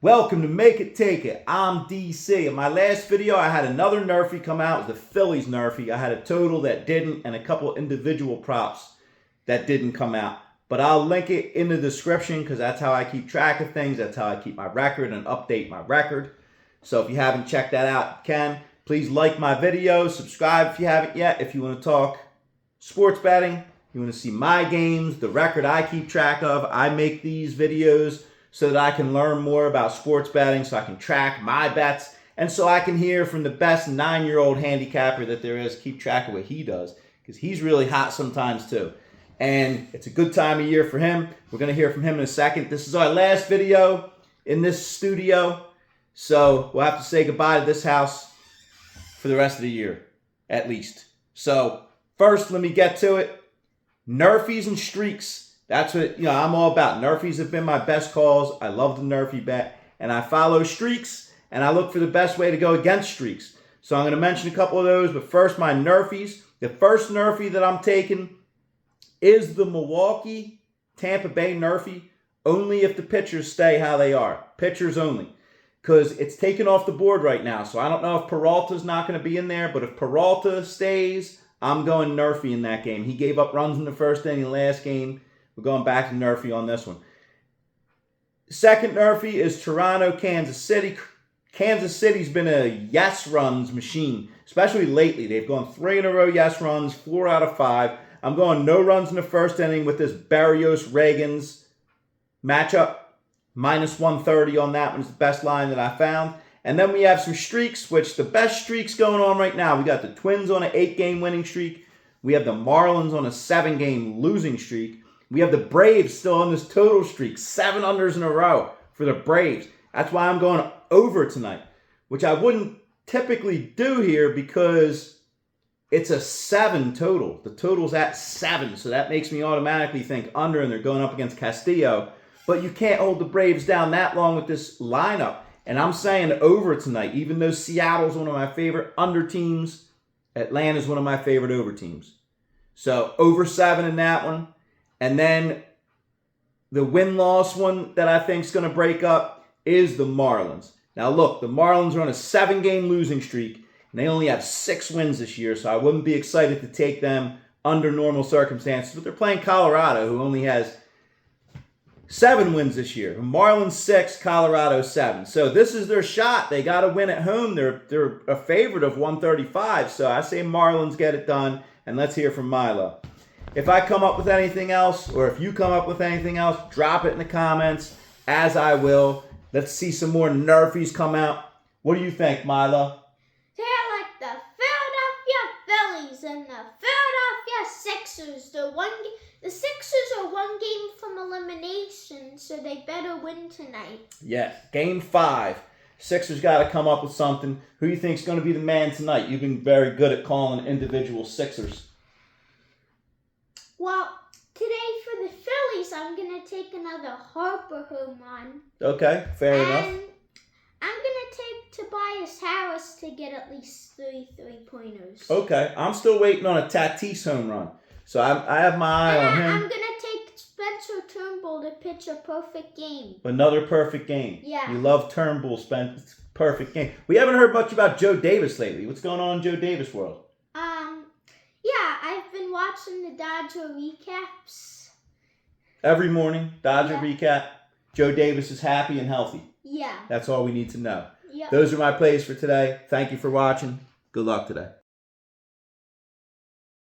Welcome to Make It Take It. I'm DC. In my last video, I had another Nrfi come out. It was the Phillies Nrfi. I had a total that didn't and a couple individual props that didn't come out. But I'll link it in the description because that's how I keep track of things. That's how I keep my record and update my record. So if you haven't checked that out, you can. Please like my video. Subscribe if you haven't yet. If you want to talk sports betting, you want to see my games, the record I keep track of. I make these videos so that I can learn more about sports betting, so I can track my bets, and so I can hear from the best 9-year-old handicapper that there is, keep track of what he does, because he's really hot sometimes too. And it's a good time of year for him. We're going to hear from him in a second. This is our last video in this studio, so we'll have to say goodbye to this house for the rest of the year, at least. So first, let me get to it. Nrfis and streaks. That's what I'm all about. Nrfis have been my best calls. I love the Nrfi bet. And I follow streaks, and I look for the best way to go against streaks. So I'm going to mention a couple of those, but first my Nrfis. The first Nrfi that I'm taking is the Milwaukee Tampa Bay Nrfi, only if the pitchers stay how they are. Pitchers only. Because it's taken off the board right now. So I don't know if Peralta's not going to be in there, but if Peralta stays, I'm going Nrfi in that game. He gave up runs in the first inning last game. We're going back to Nrfi on this one. Second Nrfi is Toronto, Kansas City. Kansas City's been a yes runs machine, especially lately. They've gone 3 in a row yes runs, 4 out of 5. I'm going no runs in the first inning with this Barrios-Reagans matchup. -130 on that one's the best line that I found. And then we have some streaks, which the best streaks going on right now. We got the Twins on an 8-game winning streak. We have the Marlins on a 7-game losing streak. We have the Braves still on this total streak, 7 unders in a row for the Braves. That's why I'm going over tonight, which I wouldn't typically do here because it's a 7 total. The total's at 7, so that makes me automatically think under, and they're going up against Castillo. But you can't hold the Braves down that long with this lineup. And I'm saying over tonight, even though Seattle's one of my favorite under teams, Atlanta's one of my favorite over teams. So over 7 in that one. And then the win-loss one that I think is going to break up is the Marlins. Now look, the Marlins are on a 7-game losing streak, and they only have 6 wins this year, so I wouldn't be excited to take them under normal circumstances. But they're playing Colorado, who only has 7 wins this year. The Marlins 6, Colorado 7. So this is their shot. They got to win at home. They're a favorite of 135, so I say Marlins get it done, and let's hear from Milo. If I come up with anything else, or if you come up with anything else, drop it in the comments, as I will. Let's see some more Nrfis come out. What do you think, Milo? They're like the Philadelphia Phillies and the Philadelphia Sixers. The Sixers are 1 game from elimination, so they better win tonight. Yeah, game 5. Sixers got to come up with something. Who do you think is going to be the man tonight? You've been very good at calling individual Sixers. Well, today for the Phillies, I'm going to take another Harper home run. Okay, fair enough. And I'm going to take Tobias Harris to get at least 3 3-pointers. Okay, I'm still waiting on a Tatis home run. So I have my eye on him. I'm going to take Spencer Turnbull to pitch a perfect game. Another perfect game. Yeah. You love Turnbull, Spence. Perfect game. We haven't heard much about Joe Davis lately. What's going on in Joe Davis world? Yeah, I've been watching the Dodger recaps. Every morning, Dodger recap. Joe Davis is happy and healthy. Yeah. That's all we need to know. Yep. Those are my plays for today. Thank you for watching. Good luck today.